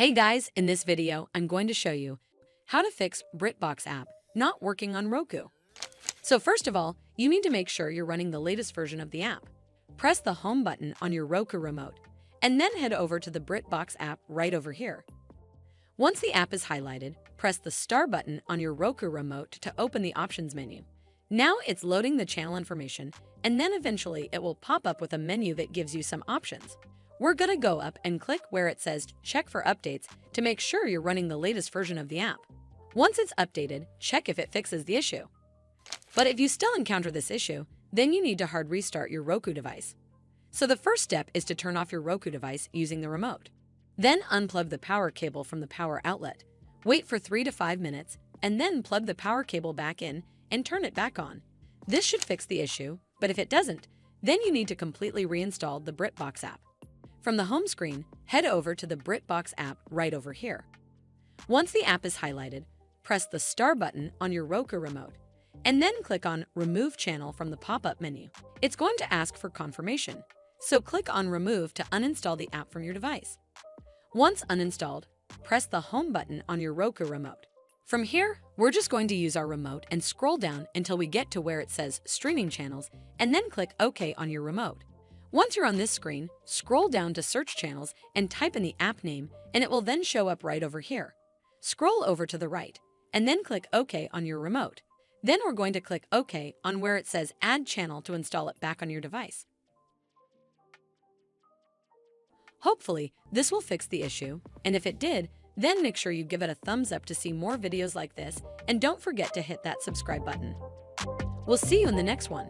Hey guys, in this video, I'm going to show you how to fix BritBox app not working on Roku. So first of all, you need to make sure you're running the latest version of the app. Press the home button on your Roku remote, and then head over to the BritBox app right over here. Once the app is highlighted, press the star button on your Roku remote to open the options menu. Now it's loading the channel information, and then eventually it will pop up with a menu that gives you some options. We're gonna go up and click where it says check for updates to make sure you're running the latest version of the app. Once it's updated, check if it fixes the issue. But if you still encounter this issue, then you need to hard restart your Roku device. So the first step is to turn off your Roku device using the remote. Then unplug the power cable from the power outlet. Wait for 3 to 5 minutes, and then plug the power cable back in and turn it back on. This should fix the issue, but if it doesn't, then you need to completely reinstall the BritBox app. From the home screen, head over to the BritBox app right over here. Once the app is highlighted, press the star button on your Roku remote, and then click on Remove Channel from the pop-up menu. It's going to ask for confirmation, so click on Remove to uninstall the app from your device. Once uninstalled, press the home button on your Roku remote. From here, we're just going to use our remote and scroll down until we get to where it says Streaming Channels, and then click OK on your remote. Once you're on this screen, scroll down to Search Channels and type in the app name, and it will then show up right over here. Scroll over to the right, and then click OK on your remote. Then we're going to click OK on where it says Add Channel to install it back on your device. Hopefully, this will fix the issue, and if it did, then make sure you give it a thumbs up to see more videos like this, and don't forget to hit that subscribe button. We'll see you in the next one.